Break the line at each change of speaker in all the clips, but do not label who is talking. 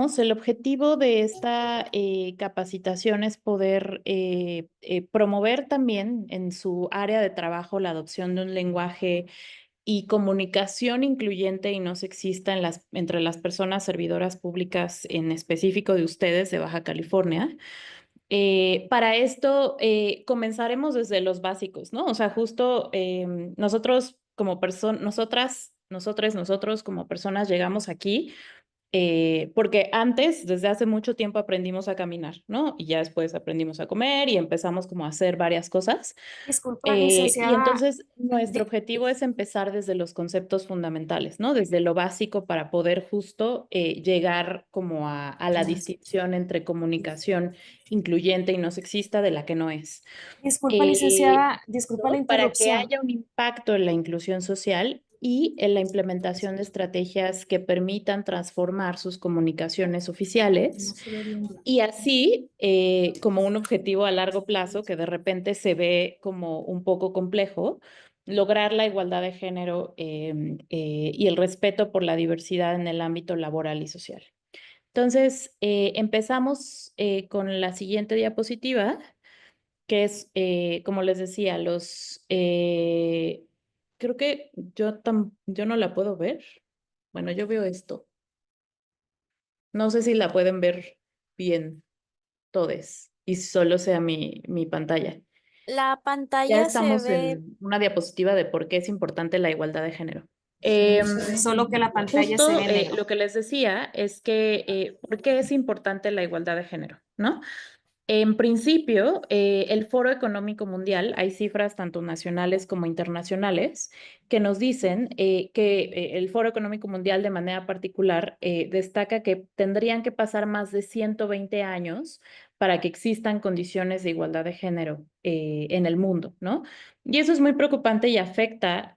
empezamos, el objetivo de esta capacitación es poder promover también en su área de trabajo la adopción de un lenguaje y comunicación incluyente y no sexista entre las personas servidoras públicas, en específico de ustedes de Baja California. Para esto comenzaremos desde los básicos, ¿no? O sea, justo nosotros como personas, nosotros como personas llegamos aquí porque antes, desde hace mucho tiempo, aprendimos a caminar, ¿no? Y ya después aprendimos a comer y empezamos como a hacer varias cosas.
Disculpa,
Y
licenciada.
entonces nuestro
di-
objetivo es empezar desde los conceptos fundamentales, ¿no? Desde lo básico para poder justo llegar como a la distinción entre comunicación incluyente y no sexista de la que no es.
Disculpa,
Eh,
licenciada. Disculpa la
¿No? Para que
interrupción.
haya un impacto en la inclusión social y en la implementación de estrategias que permitan transformar sus comunicaciones
No
oficiales
se ve bien.
y así, como un objetivo a largo plazo que de repente se ve como un poco complejo, lograr la igualdad de género y el respeto por la diversidad en el ámbito laboral y social. Entonces, empezamos con la siguiente diapositiva, que es, como les decía, creo que yo no la puedo ver. Bueno, yo veo esto. No sé si la pueden ver bien todes y solo sea mi pantalla.
La
Ya
pantalla se
estamos
ve,
en una diapositiva de por qué es importante la igualdad de género. Em,
solo que la pantalla se
Justo
ve negro.
lo que les decía es que, ¿por qué es importante la igualdad de género? ¿No? En principio, el Foro Económico Mundial, hay cifras tanto nacionales como internacionales que nos dicen que el Foro Económico Mundial de manera particular destaca que tendrían que pasar más de 120 años para que existan condiciones de igualdad de género en el mundo, ¿no? Y eso es muy preocupante y afecta,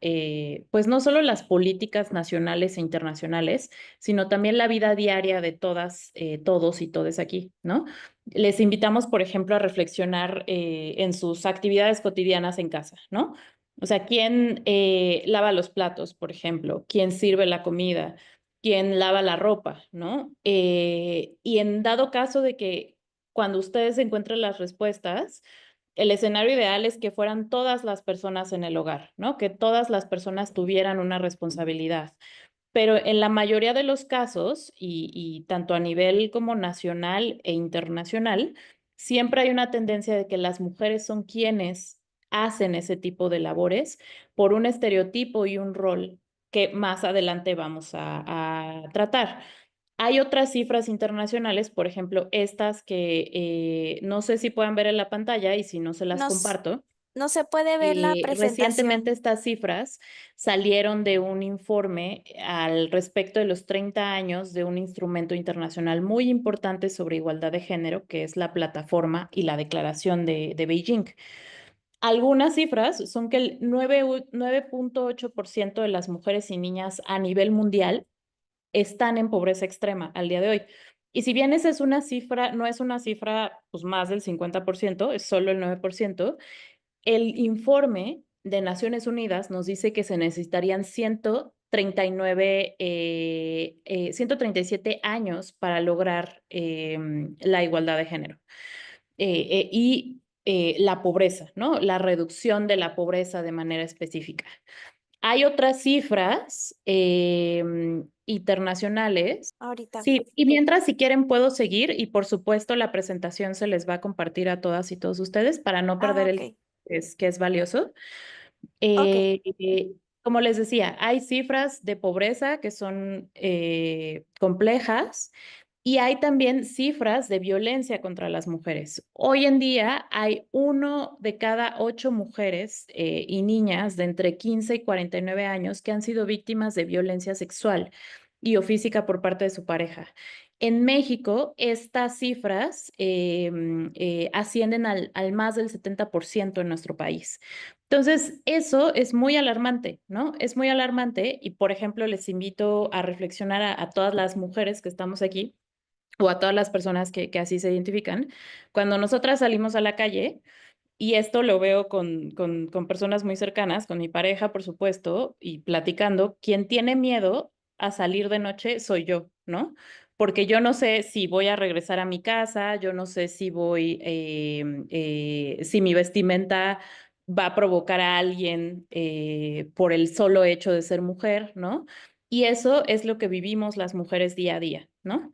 pues no solo las políticas nacionales e internacionales, sino también la vida diaria de todas, todos y todes aquí, ¿no? Les invitamos, por ejemplo, a reflexionar en sus actividades cotidianas en casa, ¿no? O sea, ¿quién lava los platos, por ejemplo? ¿Quién sirve la comida? ¿Quién lava la ropa, ¿no? Y en dado caso de que cuando ustedes encuentren las respuestas, el escenario ideal es que fueran todas las personas en el hogar, ¿no? Que todas las personas tuvieran una responsabilidad. Pero en la mayoría de los casos, y tanto a nivel como nacional e internacional, siempre hay una tendencia de que las mujeres son quienes hacen ese tipo de labores por un estereotipo y un rol que más adelante vamos a tratar. Hay otras cifras internacionales, por ejemplo, estas que no sé si puedan ver en la pantalla y si no se las
No,
comparto.
no se puede ver la
Recientemente
presentación.
estas cifras salieron de un informe al respecto de los 30 años de un instrumento internacional muy importante sobre igualdad de género, que es la plataforma y la declaración de Beijing. Algunas cifras son que el 9.8% de las mujeres y niñas a nivel mundial están en pobreza extrema al día de hoy. Y si bien esa es una cifra, no es una cifra pues más del 50%, es solo el 9%. El informe de Naciones Unidas nos dice que se necesitarían 137 años para lograr la igualdad de género y la pobreza, ¿no? La reducción de la pobreza de manera específica. Hay otras cifras internacionales.
Ahorita.
Sí, y mientras, si quieren, puedo seguir y por supuesto la presentación se les va a compartir a todas y todos ustedes para no
Ah,
perder
ok.
que es valioso.
Ok.
Como les decía, hay cifras de pobreza que son complejas y hay también cifras de violencia contra las mujeres. Hoy en día hay 1 de cada 8 mujeres y niñas de entre 15 y 49 años que han sido víctimas de violencia sexual y o física por parte de su pareja. En México, estas cifras ascienden al más del 70% en nuestro país. Entonces, eso es muy alarmante, ¿no? Es muy alarmante y, por ejemplo, les invito a reflexionar a todas las mujeres que estamos aquí o a todas las personas que así se identifican. Cuando nosotras salimos a la calle, y esto lo veo con personas muy cercanas, con mi pareja, por supuesto, y platicando, quien tiene miedo a salir de noche soy yo, ¿no? porque yo no sé si voy a regresar a mi casa, yo no sé si voy, si mi vestimenta va a provocar a alguien por el solo hecho de ser mujer, ¿no? Y eso es lo que vivimos las mujeres día a día, ¿no?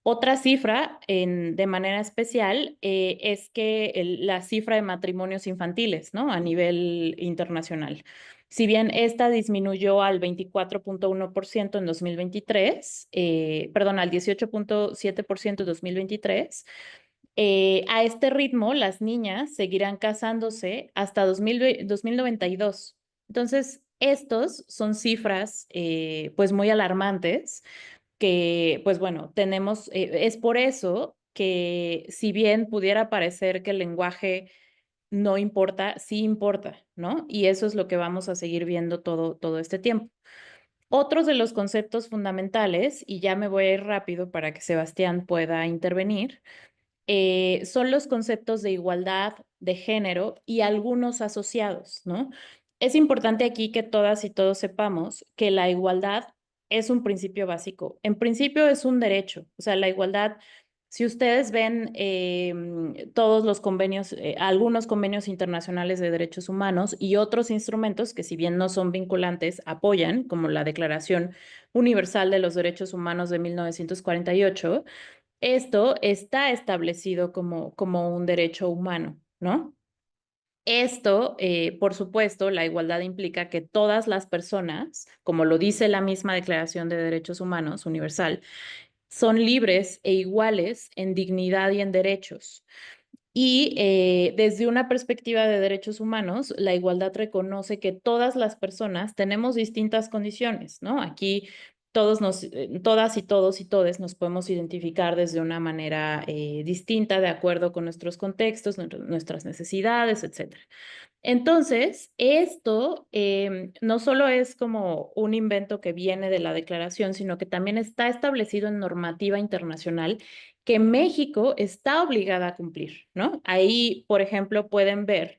Otra cifra de manera especial es que la cifra de matrimonios infantiles, ¿no? A nivel internacional. Si bien esta disminuyó al 24.1% en 2023, perdón, al 18.7% en 2023, a este ritmo las niñas seguirán casándose hasta 2092. Entonces, estos son cifras pues muy alarmantes que, pues bueno, tenemos, es por eso que si bien pudiera parecer que el lenguaje no importa, sí importa, ¿no? Y eso es lo que vamos a seguir viendo todo este tiempo. Otros de los conceptos fundamentales, y ya me voy a ir rápido para que Sebastián pueda intervenir, son los conceptos de igualdad, de género y algunos asociados, ¿no? Es importante aquí que todas y todos sepamos que la igualdad es un principio básico. En principio es un derecho, o sea, la igualdad, si ustedes ven todos los convenios, algunos convenios internacionales de derechos humanos y otros instrumentos que si bien no son vinculantes, apoyan, como la Declaración Universal de los Derechos Humanos de 1948, esto está establecido como un derecho humano, ¿no? Esto, por supuesto, la igualdad implica que todas las personas, como lo dice la misma Declaración de Derechos Humanos Universal, son libres e iguales en dignidad y en derechos. Y desde una perspectiva de derechos humanos, la igualdad reconoce que todas las personas tenemos distintas condiciones, ¿no? Aquí todas y todos y todes nos podemos identificar desde una manera distinta, de acuerdo con nuestros contextos, nuestras necesidades, etcétera. Entonces, esto no solo es como un invento que viene de la declaración, sino que también está establecido en normativa internacional que México está obligada a cumplir, ¿no? Ahí, por ejemplo, pueden ver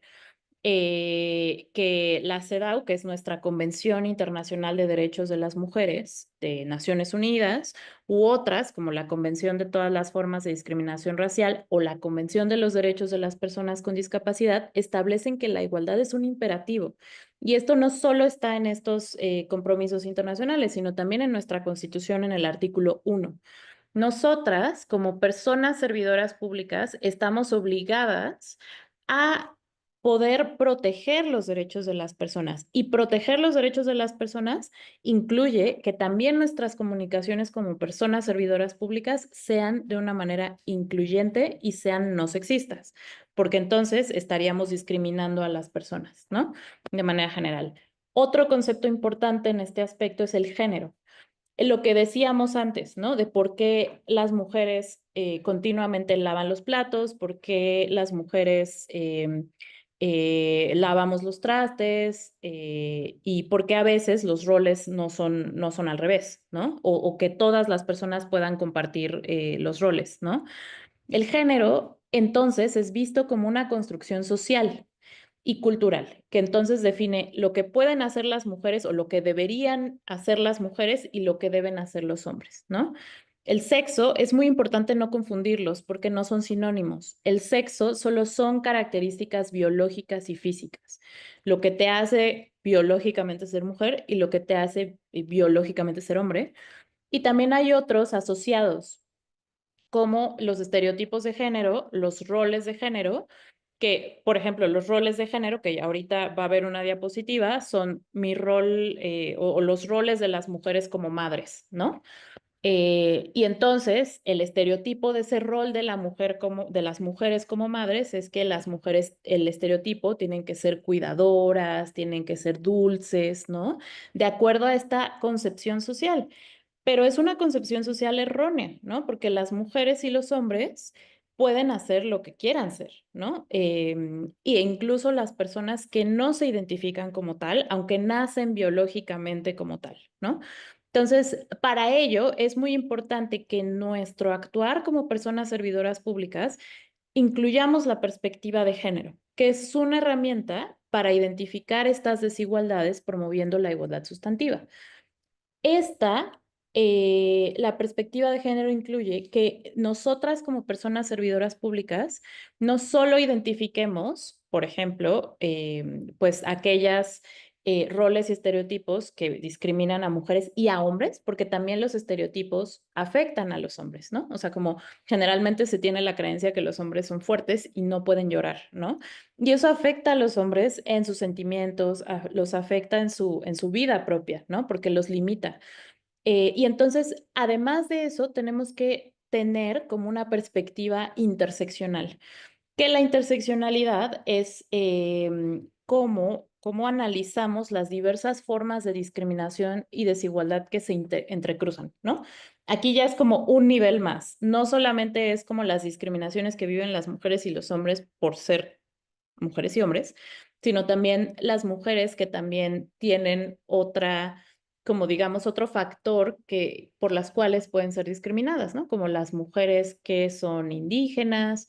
que la CEDAW, que es nuestra Convención Internacional de Derechos de las Mujeres de Naciones Unidas, u otras, como la Convención de todas las formas de discriminación racial o la Convención de los Derechos de las Personas con Discapacidad, establecen que la igualdad es un imperativo. Y esto no solo está en estos compromisos internacionales, sino también en nuestra Constitución en el artículo 1. Nosotras, como personas servidoras públicas, estamos obligadas a poder proteger los derechos de las personas. Y proteger los derechos de las personas incluye que también nuestras comunicaciones como personas servidoras públicas sean de una manera incluyente y sean no sexistas, porque entonces estaríamos discriminando a las personas, ¿no? De manera general. Otro concepto importante en este aspecto es el género, lo que decíamos antes, ¿no? De por qué las mujeres continuamente lavan los platos, por qué las mujeres lavamos los trastes y por qué a veces los roles no son al revés, ¿no? O que todas las personas puedan compartir los roles, ¿no? El género, entonces, es visto como una construcción social y cultural, que entonces define lo que pueden hacer las mujeres o lo que deberían hacer las mujeres y lo que deben hacer los hombres, ¿no? El sexo es muy importante no confundirlos porque no son sinónimos. El sexo solo son características biológicas y físicas. Lo que te hace biológicamente ser mujer y lo que te hace biológicamente ser hombre. Y también hay otros asociados como los estereotipos de género, los roles de género, que, por ejemplo, los roles de género, que ahorita va a haber una diapositiva, son mi rol o los roles de las mujeres como madres, ¿no? Y entonces el estereotipo de ese rol de la mujer como, de las mujeres como madres es que las mujeres, el estereotipo, tienen que ser cuidadoras, tienen que ser dulces, ¿no? De acuerdo a esta concepción social. Pero es una concepción social errónea, ¿no? Porque las mujeres y los hombres pueden hacer lo que quieran ser, ¿no? Y incluso las personas que no se identifican como tal, aunque nacen biológicamente como tal, ¿no? Entonces, para ello es muy importante que nuestro actuar como personas servidoras públicas incluyamos la perspectiva de género, que es una herramienta para identificar estas desigualdades promoviendo la igualdad sustantiva. Esta la perspectiva de género incluye que nosotras como personas servidoras públicas no solo identifiquemos, por ejemplo, pues aquellas roles y estereotipos que discriminan a mujeres y a hombres, porque también los estereotipos afectan a los hombres, ¿no? O sea, como generalmente se tiene la creencia que los hombres son fuertes y no pueden llorar, ¿no? Y eso afecta a los hombres en sus sentimientos, los afecta en su vida propia, ¿no? Porque los limita. Y entonces, además de eso, tenemos que tener como una perspectiva interseccional, que la interseccionalidad es cómo analizamos las diversas formas de discriminación y desigualdad que se entrecruzan, ¿no? Aquí ya es como un nivel más, no solamente es como las discriminaciones que viven las mujeres y los hombres por ser mujeres y hombres, sino también las mujeres que también tienen otra, como digamos, otro factor que, por las cuales pueden ser discriminadas, ¿no? Como las mujeres que son indígenas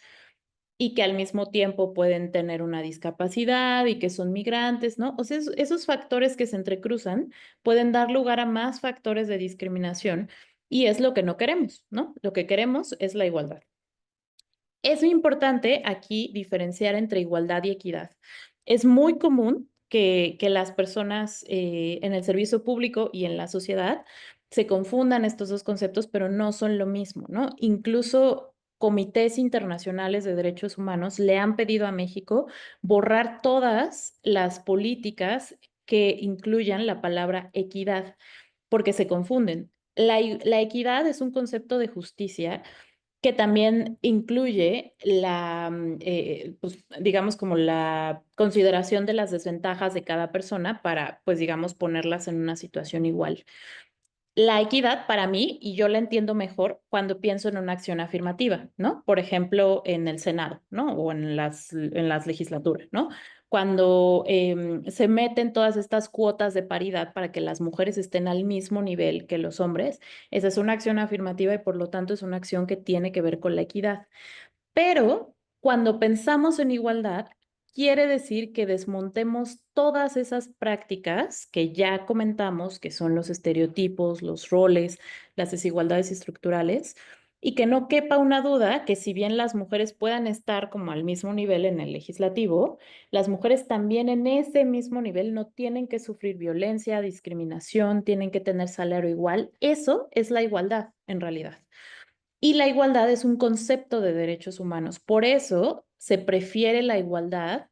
y que al mismo tiempo pueden tener una discapacidad y que son migrantes, ¿no? O sea, esos factores que se entrecruzan pueden dar lugar a más factores de discriminación y es lo que no queremos, ¿no? Lo que queremos es la igualdad. Es muy importante aquí diferenciar entre igualdad y equidad. Es muy común que las personas en el servicio público y en la sociedad se confundan estos dos conceptos, pero no son lo mismo, ¿no? Incluso comités internacionales de derechos humanos le han pedido a México borrar todas las políticas que incluyan la palabra equidad, porque se confunden. La equidad es un concepto de justicia que también incluye pues, digamos, como la consideración de las desventajas de cada persona para, pues, digamos, ponerlas en una situación igual. La equidad para mí, y yo la entiendo mejor cuando pienso en una acción afirmativa, ¿no? Por ejemplo, en el Senado, ¿no? O en las legislaturas, ¿no? Cuando se meten todas estas cuotas de paridad para que las mujeres estén al mismo nivel que los hombres, esa es una acción afirmativa y por lo tanto es una acción que tiene que ver con la equidad. Pero cuando pensamos en igualdad, quiere decir que desmontemos todas esas prácticas que ya comentamos, que son los estereotipos, los roles, las desigualdades estructurales, y que no quepa una duda que si bien las mujeres puedan estar como al mismo nivel en el legislativo, las mujeres también en ese mismo nivel no tienen que sufrir violencia, discriminación, tienen que tener salario igual. Eso es la igualdad en realidad. Y la igualdad es un concepto de derechos humanos. Por eso se prefiere la igualdad.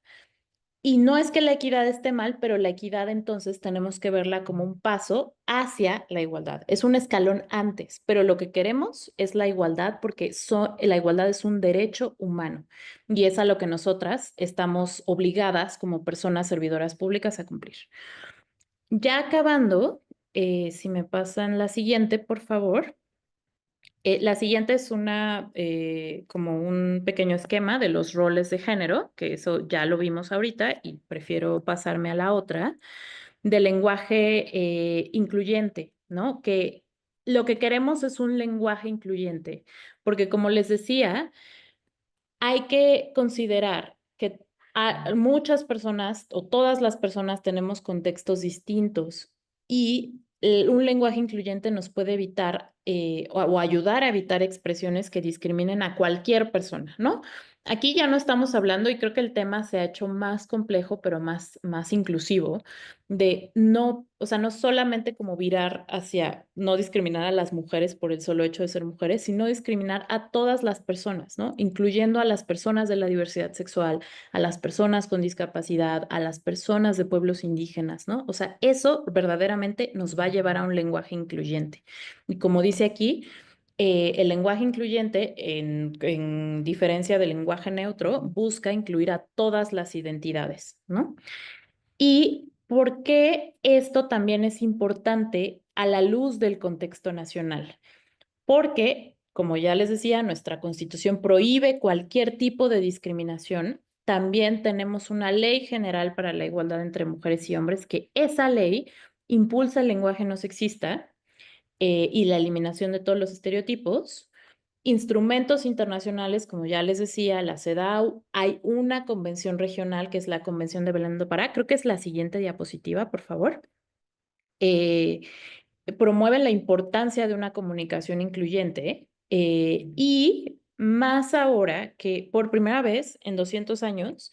Y no es que la equidad esté mal, pero la equidad entonces tenemos que verla como un paso hacia la igualdad. Es un escalón antes, pero lo que queremos es la igualdad porque la igualdad es un derecho humano y es a lo que nosotras estamos obligadas como personas servidoras públicas a cumplir. Ya acabando, si me pasan la siguiente, por favor. La siguiente es como un pequeño esquema de los roles de género, que eso ya lo vimos ahorita y prefiero pasarme a la otra, del lenguaje incluyente, ¿no? Que lo que queremos es un lenguaje incluyente, porque como les decía, hay que considerar que muchas personas o todas las personas tenemos contextos distintos y un lenguaje incluyente nos puede evitar o ayudar a evitar expresiones que discriminen a cualquier persona, ¿no? Aquí ya no estamos hablando y creo que el tema se ha hecho más complejo, pero más inclusivo, de no, o sea, no solamente como virar hacia no discriminar a las mujeres por el solo hecho de ser mujeres, sino discriminar a todas las personas, ¿no? Incluyendo a las personas de la diversidad sexual, a las personas con discapacidad, a las personas de pueblos indígenas, ¿no? O sea, eso verdaderamente nos va a llevar a un lenguaje incluyente. Y como dice aquí, el lenguaje incluyente, en diferencia del lenguaje neutro, busca incluir a todas las identidades, ¿no? ¿Y por qué esto también es importante a la luz del contexto nacional? Porque, como ya les decía, nuestra Constitución prohíbe cualquier tipo de discriminación. También tenemos una ley general para la igualdad entre mujeres y hombres, que esa ley impulsa el lenguaje no sexista y la eliminación de todos los estereotipos. Instrumentos internacionales, como ya les decía, la CEDAW, hay una convención regional que es la Convención de Belém do Pará, creo que es la siguiente diapositiva, por favor. Eh, promueven la importancia de una comunicación incluyente y más ahora que por primera vez en 200 años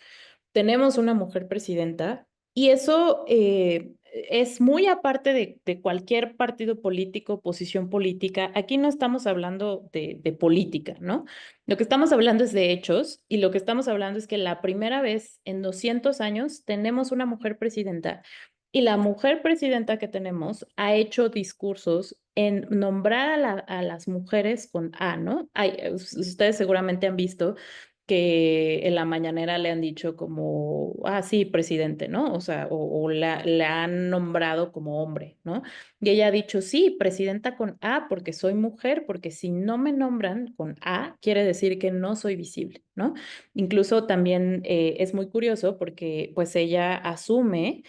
tenemos una mujer presidenta y eso es muy aparte de cualquier partido político, posición política. Aquí no estamos hablando de política, ¿no? Lo que estamos hablando es de hechos y lo que estamos hablando es que la primera vez en 200 años tenemos una mujer presidenta y la mujer presidenta que tenemos ha hecho discursos en nombrar a las mujeres con A, ¿no? Ustedes seguramente han visto que en la mañanera le han dicho como, ah, sí, presidente, ¿no? O sea, o la han nombrado como hombre, ¿no? Y ella ha dicho, sí, presidenta con A porque soy mujer, porque si no me nombran con A, quiere decir que no soy visible, ¿no? Incluso también es muy curioso porque pues ella asume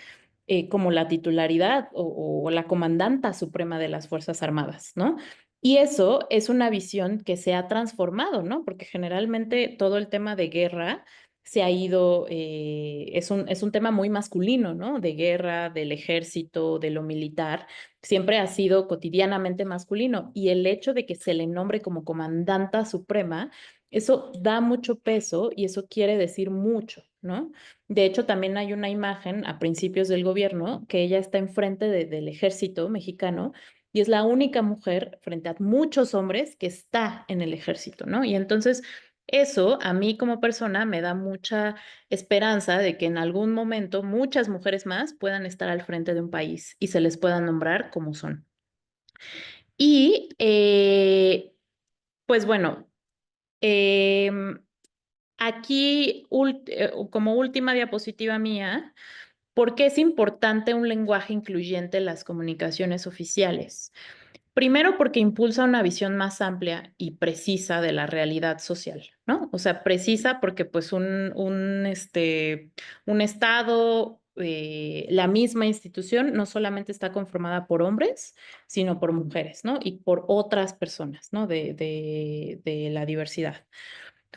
como la titularidad o la comandanta suprema de las Fuerzas Armadas, ¿no? Y eso es una visión que se ha transformado, ¿no? Porque generalmente todo el tema de guerra se ha ido, es un tema muy masculino, ¿no? De guerra, del ejército, de lo militar, siempre ha sido cotidianamente masculino. Y el hecho de que se le nombre como comandanta suprema, eso da mucho peso y eso quiere decir mucho, ¿no? De hecho, también hay una imagen a principios del gobierno que ella está enfrente del ejército mexicano y es la única mujer frente a muchos hombres que está en el ejército, ¿no? Y entonces eso a mí como persona me da mucha esperanza de que en algún momento muchas mujeres más puedan estar al frente de un país y se les pueda nombrar como son. Y pues bueno, em, aquí como última diapositiva mía. ¿Por qué es importante un lenguaje incluyente en las comunicaciones oficiales? Primero, porque impulsa una visión más amplia y precisa de la realidad social, ¿no? O sea, precisa porque pues un estado, la misma institución no solamente está conformada por hombres, sino por mujeres, ¿no? Y por otras personas, ¿no? De la diversidad.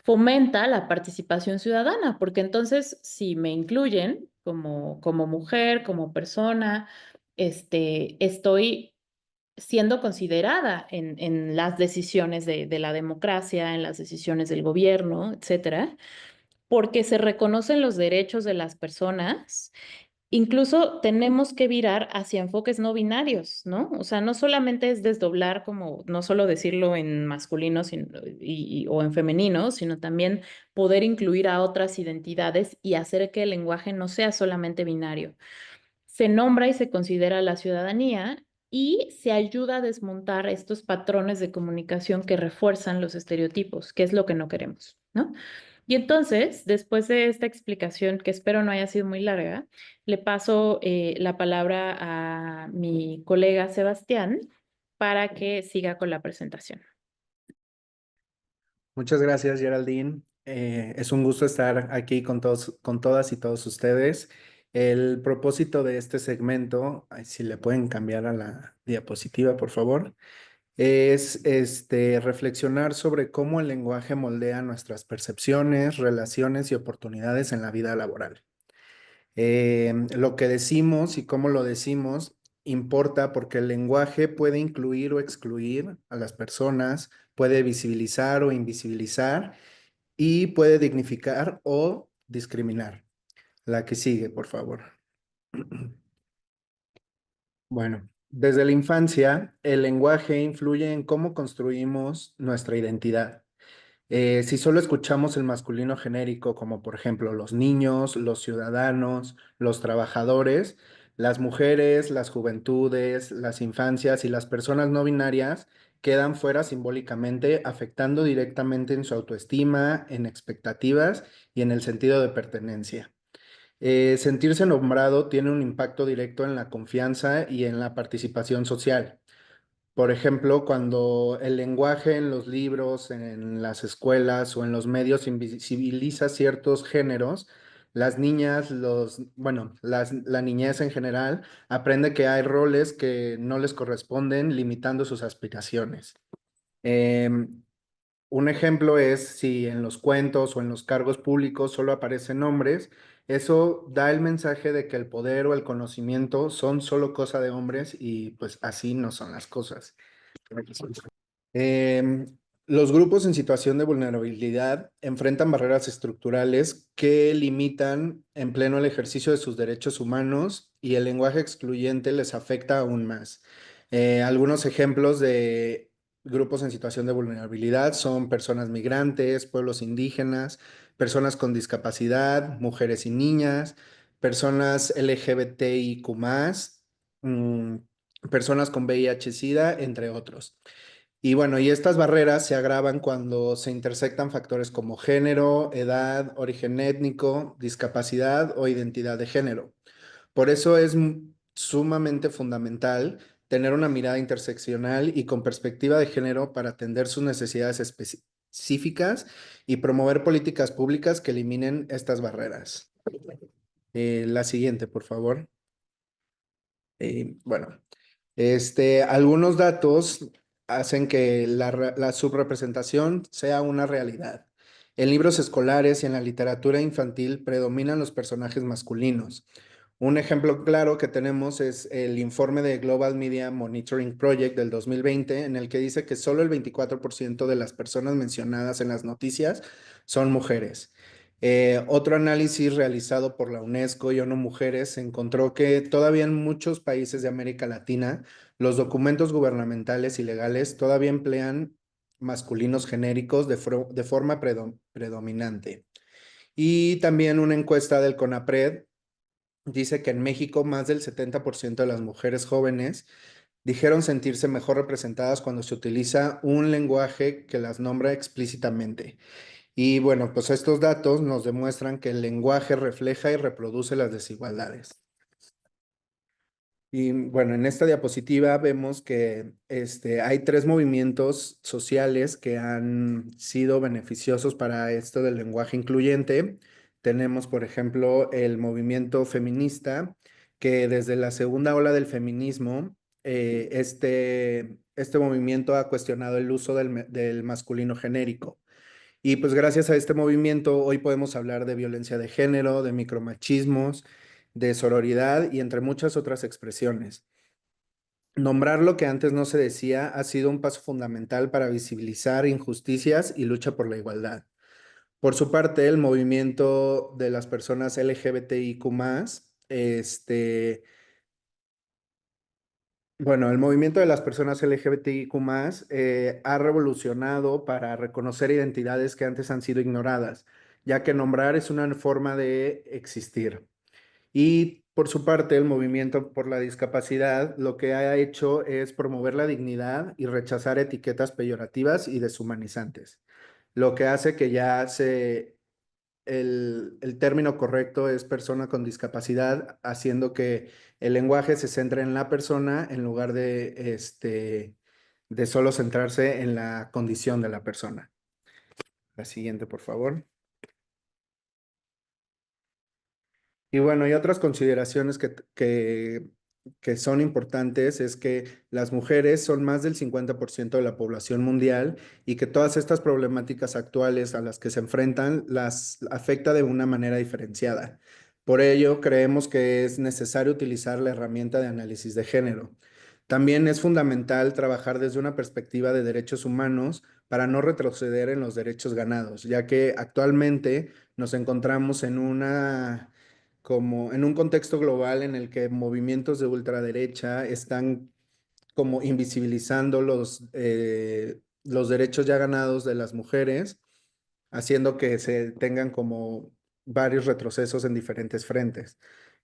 Fomenta la participación ciudadana, porque entonces si me incluyen como mujer, como persona, estoy siendo considerada en las decisiones de la democracia, en las decisiones del gobierno, etcétera, porque se reconocen los derechos de las personas. Incluso tenemos que virar hacia enfoques no binarios, ¿no? O sea, no solamente es desdoblar como, no solo decirlo en masculino o en femenino, sino también poder incluir a otras identidades y hacer que el lenguaje no sea solamente binario. Se nombra y se considera la ciudadanía y se ayuda a desmontar estos patrones de comunicación que refuerzan los estereotipos, que es lo que no queremos, ¿no? Y entonces, después de esta explicación, que espero no haya sido muy larga, le paso la palabra a mi colega Sebastián para que siga con la presentación.
Muchas gracias, Geraldine. Es un gusto estar aquí con todos, con todas y todos ustedes. El propósito de este segmento, ay, si le pueden cambiar a la diapositiva, por favor, es reflexionar sobre cómo el lenguaje moldea nuestras percepciones, relaciones y oportunidades en la vida laboral. Lo que decimos y cómo lo decimos importa porque el lenguaje puede incluir o excluir a las personas, puede visibilizar o invisibilizar y puede dignificar o discriminar. La que sigue, por favor. Bueno, desde la infancia, el lenguaje influye en cómo construimos nuestra identidad. Si solo escuchamos el masculino genérico, como por ejemplo los niños, los ciudadanos, los trabajadores, las mujeres, las juventudes, las infancias y las personas no binarias quedan fuera simbólicamente, afectando directamente en su autoestima, en expectativas y en el sentido de pertenencia. Sentirse nombrado tiene un impacto directo en la confianza y en la participación social. Por ejemplo, cuando el lenguaje en los libros, en las escuelas o en los medios invisibiliza ciertos géneros, las niñas, la niñez en general aprende que hay roles que no les corresponden, limitando sus aspiraciones. Un ejemplo es si en los cuentos o en los cargos públicos solo aparecen hombres, eso da el mensaje de que el poder o el conocimiento son solo cosa de hombres y pues así no son las cosas. Em, los grupos en situación de vulnerabilidad enfrentan barreras estructurales que limitan en pleno el ejercicio de sus derechos humanos y el lenguaje excluyente les afecta aún más. Algunos ejemplos de grupos en situación de vulnerabilidad son personas migrantes, pueblos indígenas, personas con discapacidad, mujeres y niñas, personas LGBTIQ+, mm, personas con VIH-Sida, entre otros. Y bueno, y estas barreras se agravan cuando se intersectan factores como género, edad, origen étnico, discapacidad o identidad de género. Por eso es sumamente fundamental tener una mirada interseccional y con perspectiva de género para atender sus necesidades específicas y promover políticas públicas que eliminen estas barreras. La siguiente, por favor. Bueno, algunos datos hacen que la subrepresentación sea una realidad. En libros escolares y en la literatura infantil predominan los personajes masculinos. Un ejemplo claro que tenemos es el informe de Global Media Monitoring Project del 2020, en el que dice que solo el 24% de las personas mencionadas en las noticias son mujeres. Otro análisis realizado por la UNESCO y ONU Mujeres encontró que todavía en muchos países de América Latina, los documentos gubernamentales y legales todavía emplean masculinos genéricos de forma predominante. Y también una encuesta del CONAPRED dice que en México más del 70% de las mujeres jóvenes dijeron sentirse mejor representadas cuando se utiliza un lenguaje que las nombra explícitamente. Y bueno, pues estos datos nos demuestran que el lenguaje refleja y reproduce las desigualdades. Y bueno, en esta diapositiva vemos que hay tres movimientos sociales que han sido beneficiosos para esto del lenguaje incluyente. Tenemos, por ejemplo, el movimiento feminista, que desde la segunda ola del feminismo, este movimiento ha cuestionado el uso del masculino genérico. Y pues gracias a este movimiento hoy podemos hablar de violencia de género, de micromachismos, de sororidad y entre muchas otras expresiones. Nombrar lo que antes no se decía ha sido un paso fundamental para visibilizar injusticias y lucha por la igualdad. Por su parte, el movimiento de las personas LGBTIQ+, bueno, el movimiento de las personas LGBTIQ+, ha revolucionado para reconocer identidades que antes han sido ignoradas, ya que nombrar es una forma de existir. Y por su parte, el movimiento por la discapacidad lo que ha hecho es promover la dignidad y rechazar etiquetas peyorativas y deshumanizantes, lo que hace que el término correcto es persona con discapacidad, haciendo que el lenguaje se centre en la persona en lugar de solo centrarse en la condición de la persona. La siguiente, por favor. Y bueno, y otras consideraciones que son importantes es que las mujeres son más del 50% de la población mundial y que todas estas problemáticas actuales a las que se enfrentan las afecta de una manera diferenciada. Por ello, creemos que es necesario utilizar la herramienta de análisis de género. También es fundamental trabajar desde una perspectiva de derechos humanos para no retroceder en los derechos ganados, ya que actualmente nos encontramos como en un contexto global en el que movimientos de ultraderecha están como invisibilizando los derechos ya ganados de las mujeres, haciendo que se tengan como varios retrocesos en diferentes frentes.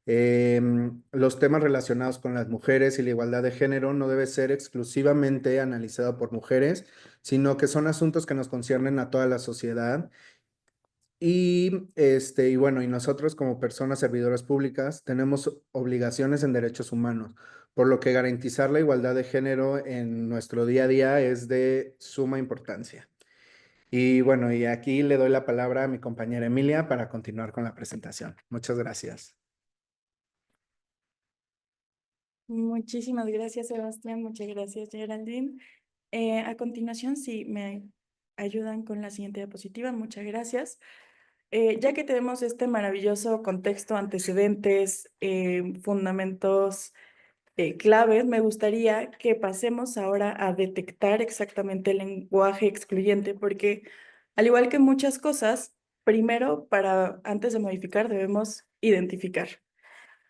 Los temas relacionados con las mujeres y la igualdad de género no debe ser exclusivamente analizado por mujeres, sino que son asuntos que nos conciernen a toda la sociedad y bueno, y nosotros como personas servidoras públicas tenemos obligaciones en derechos humanos, por lo que garantizar la igualdad de género en nuestro día a día es de suma importancia. Y bueno, y aquí le doy la palabra a mi compañera Emilia para continuar con la presentación. Muchas gracias.
Muchísimas gracias, Sebastián. Muchas gracias, Geraldine. A continuación, sí, me ayudan con la siguiente diapositiva, muchas gracias. Ya que tenemos este maravilloso contexto, antecedentes, fundamentos claves, me gustaría que pasemos ahora a detectar exactamente el lenguaje excluyente, porque al igual que muchas cosas, primero, antes de modificar, debemos identificar.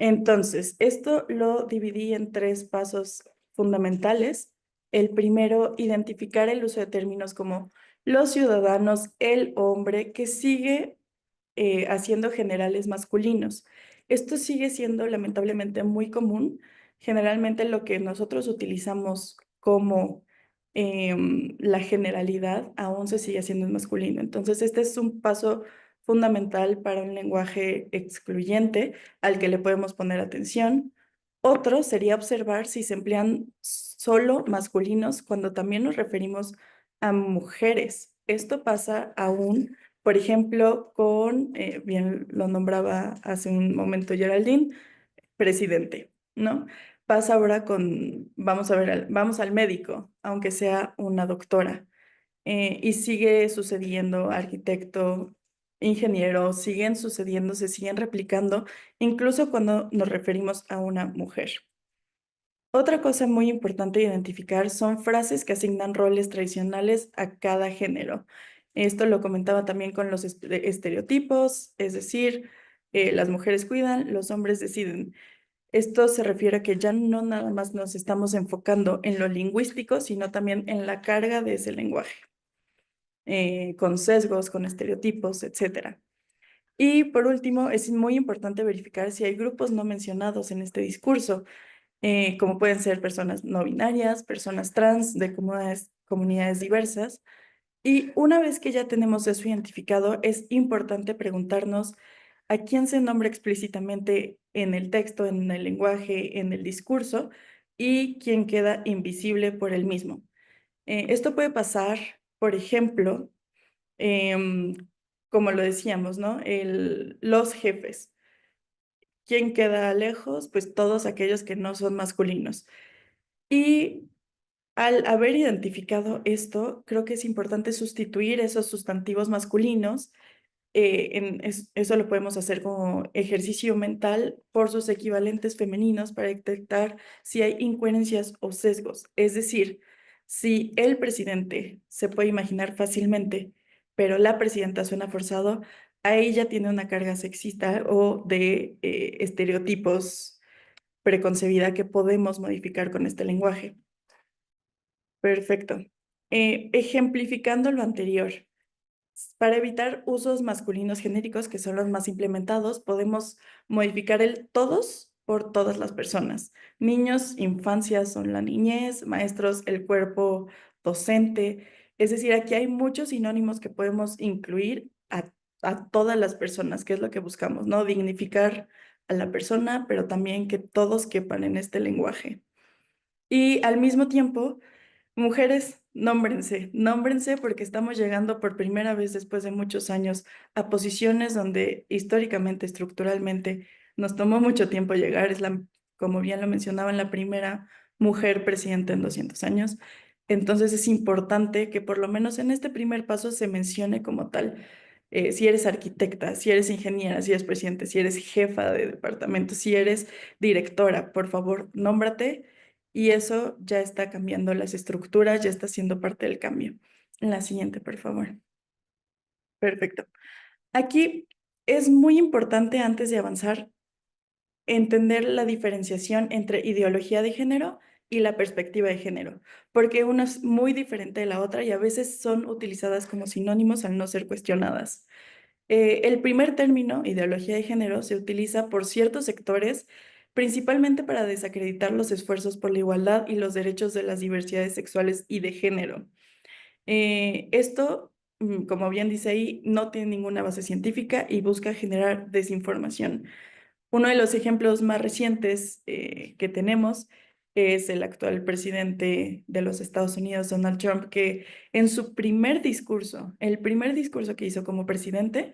Entonces, esto lo dividí en 3 pasos fundamentales. El primero, identificar el uso de términos como los ciudadanos, el hombre, que sigue haciendo generales masculinos. Esto sigue siendo lamentablemente muy común. Generalmente lo que nosotros utilizamos como la generalidad aún se sigue haciendo en masculino. Entonces, este es un paso fundamental para un lenguaje excluyente al que le podemos poner atención. Otro sería observar si se emplean solo masculinos cuando también nos referimos a mujeres. Esto pasa aún, por ejemplo, con, bien lo nombraba hace un momento Geraldine, presidente, ¿no? Pasa ahora vamos a ver, vamos al médico, aunque sea una doctora, y sigue sucediendo arquitecto, ingeniero, siguen sucediendo, se siguen replicando, incluso cuando nos referimos a una mujer. Otra cosa muy importante de identificar son frases que asignan roles tradicionales a cada género. Esto lo comentaba también con los estereotipos, es decir, las mujeres cuidan, los hombres deciden. Esto se refiere a que ya no nada más nos estamos enfocando en lo lingüístico, sino también en la carga de ese lenguaje, con sesgos, con estereotipos, etcétera. Y por último, es muy importante verificar si hay grupos no mencionados en este discurso, como pueden ser personas no binarias, personas trans de comunidades diversas. Y una vez que ya tenemos eso identificado, es importante preguntarnos a quién se nombra explícitamente en el texto, en el lenguaje, en el discurso, y quién queda invisible por el mismo. Esto puede pasar, por ejemplo, em, como lo decíamos, ¿no? Los jefes. ¿Quién queda lejos? Pues todos aquellos que no son masculinos. Y al haber identificado esto, creo que es importante sustituir esos sustantivos masculinos. Eso lo podemos hacer como ejercicio mental por sus equivalentes femeninos para detectar si hay incoherencias o sesgos. Es decir, si el presidente se puede imaginar fácilmente, pero la presidenta suena forzado, a ella tiene una carga sexista o de estereotipos preconcebida que podemos modificar con este lenguaje. Perfecto. Ejemplificando lo anterior, para evitar usos masculinos genéricos, que son los más implementados, podemos modificar el todos por todas las personas. Niños, infancia son la niñez, maestros, el cuerpo docente. Es decir, aquí hay muchos sinónimos que podemos incluir a todas las personas, que es lo que buscamos, ¿no? Dignificar a la persona, pero también que todos quepan en este lenguaje. Y al mismo tiempo, mujeres, nómbrense porque estamos llegando por primera vez después de muchos años a posiciones donde históricamente, estructuralmente, nos tomó mucho tiempo llegar. Como bien lo mencionaban, la primera mujer presidenta en 200 años. Entonces es importante que por lo menos en este primer paso se mencione como tal. Si eres arquitecta, si eres ingeniera, si eres presidente, si eres jefa de departamento, si eres directora, por favor, nómbrate, y eso ya está cambiando las estructuras, ya está siendo parte del cambio. La siguiente, por favor. Perfecto. Aquí es muy importante, antes de avanzar, entender la diferenciación entre ideología de género y la perspectiva de género, porque una es muy diferente de la otra y a veces son utilizadas como sinónimos al no ser cuestionadas. El primer término, ideología de género, se utiliza por ciertos sectores, principalmente para desacreditar los esfuerzos por la igualdad y los derechos de las diversidades sexuales y de género. Esto, como bien dice ahí, no tiene ninguna base científica y busca generar desinformación. Uno de los ejemplos más recientes que tenemos es el actual presidente de los Estados Unidos, Donald Trump, que en su primer discurso, el primer discurso que hizo como presidente,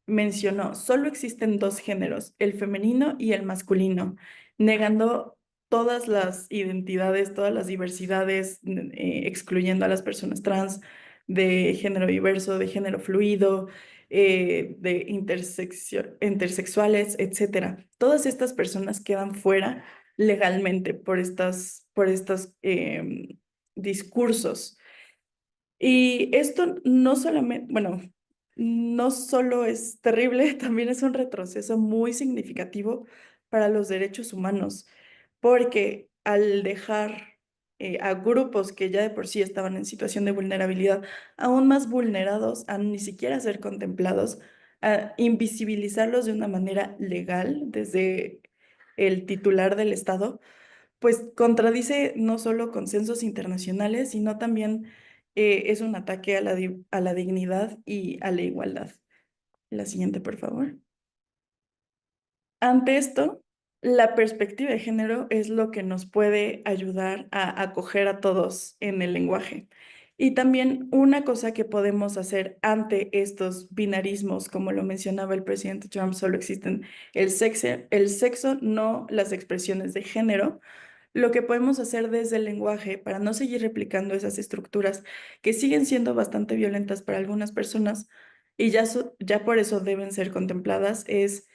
mencionó, solo existen dos géneros, el femenino y el masculino, negando todas las identidades, todas las diversidades, excluyendo a las personas trans, de género diverso, de género fluido, de intersexuales, etcétera. Todas estas personas quedan fuera legalmente por estos discursos. Y esto no solamente, bueno, no solo es terrible, también es un retroceso muy significativo para los derechos humanos, porque al dejar a grupos que ya de por sí estaban en situación de vulnerabilidad aún más vulnerados a ni siquiera ser contemplados, a invisibilizarlos de una manera legal desde el titular del Estado, pues contradice no solo consensos internacionales, sino también es un ataque a a la dignidad y a la igualdad. La siguiente, por favor. Ante esto, la perspectiva de género es lo que nos puede ayudar a acoger a todos en el lenguaje. Y también una cosa que podemos hacer ante estos binarismos, como lo mencionaba el presidente Trump, solo existen el sexo, no las expresiones de género. Lo que podemos hacer desde el lenguaje para no seguir replicando esas estructuras que siguen siendo bastante violentas para algunas personas y ya por eso deben ser contempladas es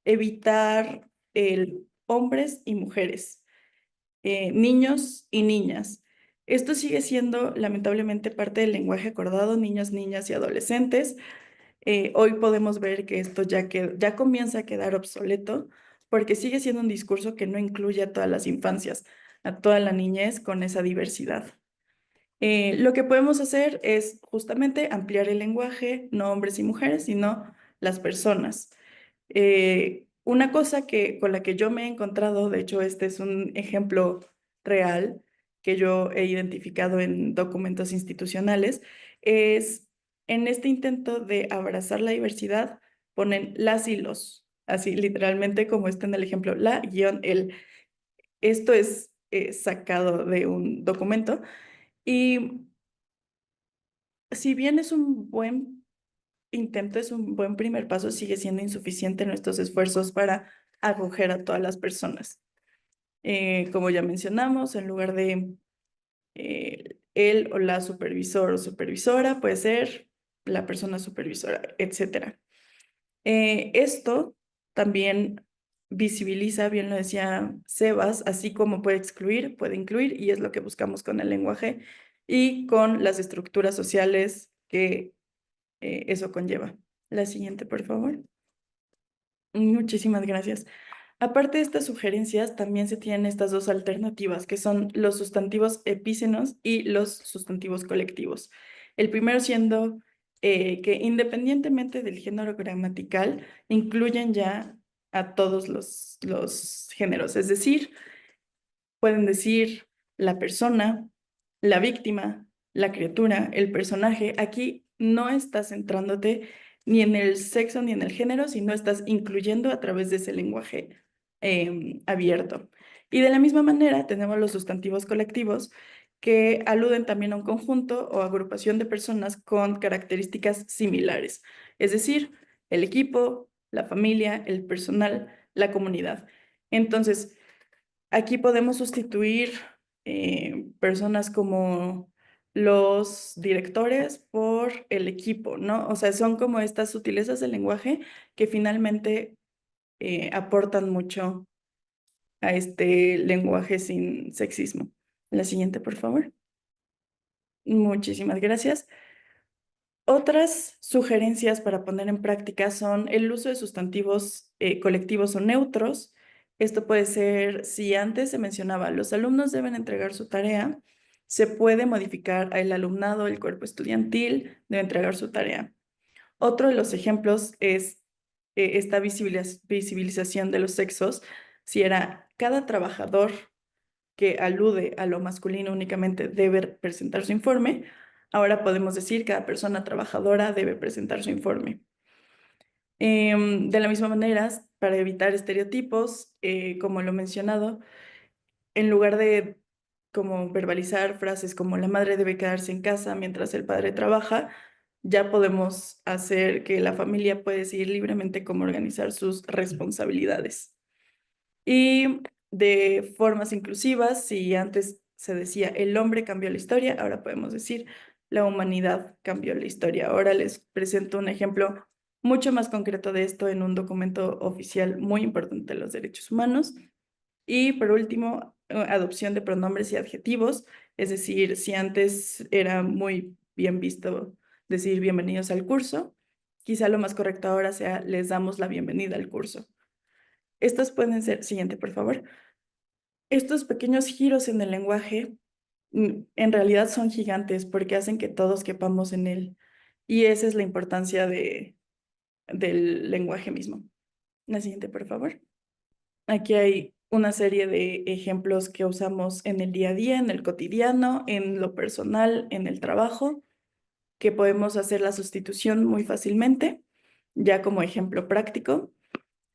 evitar el hombres y mujeres, niños y niñas. Esto sigue siendo lamentablemente parte del lenguaje acordado, niños, niñas y adolescentes. Hoy podemos ver que esto ya comienza a quedar obsoleto porque sigue siendo un discurso que no incluye a todas las infancias, a toda la niñez con esa diversidad. Lo que podemos hacer es justamente ampliar el lenguaje, no hombres y mujeres, sino las personas. Una cosa con la que yo me he encontrado, de hecho este es un ejemplo real que yo he identificado en documentos institucionales, es en este intento de abrazar la diversidad, ponen las y los, así literalmente como está en el ejemplo, la guión el. Esto es sacado de un documento y si bien es un buen intento, es un buen primer paso, sigue siendo insuficiente nuestros esfuerzos para acoger a todas las personas. Como ya mencionamos, en lugar de él o la supervisor o supervisora, puede ser la persona supervisora, etc. Esto también visibiliza, bien lo decía Sebas, así como puede excluir, puede incluir, y es lo que buscamos con el lenguaje y con las estructuras sociales que eso conlleva. La siguiente, por favor. Muchísimas gracias. Aparte de estas sugerencias, también se tienen estas dos alternativas, que son los sustantivos epícenos y los sustantivos colectivos. El primero siendo que independientemente del género gramatical, incluyen ya a todos los géneros, es decir, pueden decir la persona, la víctima, la criatura, el personaje. Aquí no estás centrándote ni en el sexo ni en el género, sino estás incluyendo a través de ese lenguaje abierto. Y de la misma manera tenemos los sustantivos colectivos que aluden también a un conjunto o agrupación de personas con características similares, es decir, el equipo, la familia, el personal, la comunidad. Entonces, aquí podemos sustituir personas como los directores por el equipo, ¿no? O sea, son como estas sutilezas del lenguaje que finalmente aportan mucho a este lenguaje sin sexismo. La siguiente, por favor. Muchísimas gracias. Otras sugerencias para poner en práctica son el uso de sustantivos colectivos o neutros. Esto puede ser, si antes se mencionaba, los alumnos deben entregar su tarea, se puede modificar el alumnado, el cuerpo estudiantil debe entregar su tarea. Otro de los ejemplos es esta visibilización de los sexos. Si era cada trabajador que alude a lo masculino únicamente debe presentar su informe, ahora podemos decir que cada persona trabajadora debe presentar su informe. De la misma manera, para evitar estereotipos, como lo he mencionado, en lugar de como verbalizar frases como la madre debe quedarse en casa mientras el padre trabaja, ya podemos hacer que la familia puede decidir libremente cómo organizar sus responsabilidades. Y de formas inclusivas, si antes se decía el hombre cambió la historia, ahora podemos decir la humanidad cambió la historia. Ahora les presento un ejemplo mucho más concreto de esto en un documento oficial muy importante de los derechos humanos. Y por último, adopción de pronombres y adjetivos, es decir, si antes era muy bien visto decir bienvenidos al curso, quizá lo más correcto ahora sea les damos la bienvenida al curso. Estos pueden ser, siguiente por favor, estos pequeños giros en el lenguaje en realidad son gigantes porque hacen que todos quepamos en él. Y esa es la importancia del lenguaje mismo. La siguiente, por favor. Aquí hay una serie de ejemplos que usamos en el día a día, en el cotidiano, en lo personal, en el trabajo, que podemos hacer la sustitución muy fácilmente. Ya como ejemplo práctico,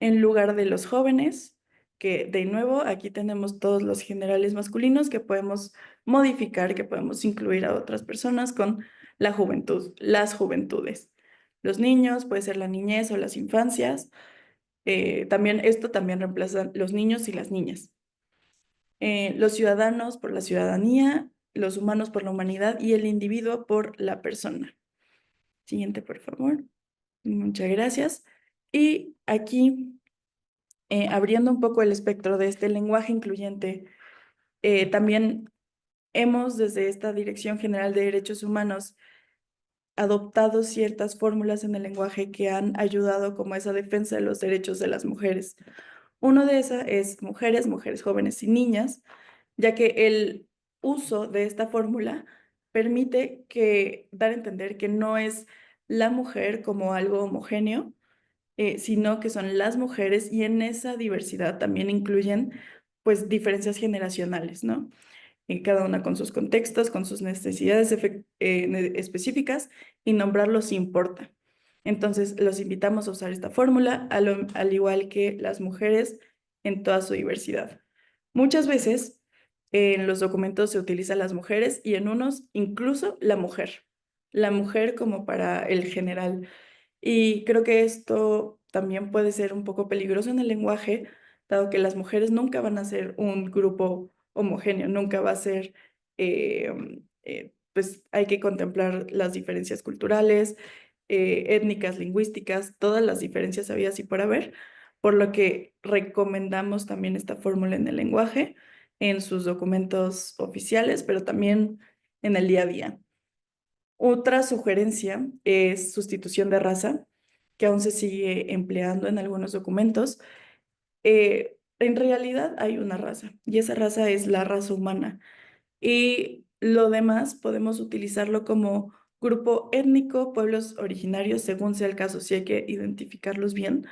en lugar de los jóvenes, que de nuevo aquí tenemos todos los generales masculinos que podemos modificar, que podemos incluir a otras personas con la juventud, las juventudes. Los niños, puede ser la niñez o las infancias. Esto también reemplaza los niños y las niñas. Los ciudadanos por la ciudadanía, los humanos por la humanidad y el individuo por la persona. Siguiente, por favor. Muchas gracias. Y aquí, abriendo un poco el espectro de este lenguaje incluyente, también hemos desde esta Dirección General de Derechos Humanos adoptado ciertas fórmulas en el lenguaje que han ayudado como esa defensa de los derechos de las mujeres. Uno de esas es mujeres, mujeres jóvenes y niñas, ya que el uso de esta fórmula permite dar a entender que no es la mujer como algo homogéneo, sino que son las mujeres y en esa diversidad también incluyen pues diferencias generacionales, ¿no? Cada una con sus contextos, con sus necesidades específicas y nombrarlos importa. Entonces, los invitamos a usar esta fórmula, al igual que las mujeres en toda su diversidad. Muchas veces en los documentos se utilizan las mujeres y en unos incluso la mujer como para el general. Y creo que esto también puede ser un poco peligroso en el lenguaje, dado que las mujeres nunca van a ser un grupo homogéneo, nunca va a ser, pues hay que contemplar las diferencias culturales, étnicas, lingüísticas, todas las diferencias habidas y por haber, por lo que recomendamos también esta fórmula en el lenguaje, en sus documentos oficiales, pero también en el día a día. Otra sugerencia es sustitución de raza, que aún se sigue empleando en algunos documentos. En realidad hay una raza y esa raza es la raza humana. Y lo demás podemos utilizarlo como grupo étnico, pueblos originarios, según sea el caso, si hay que identificarlos bien.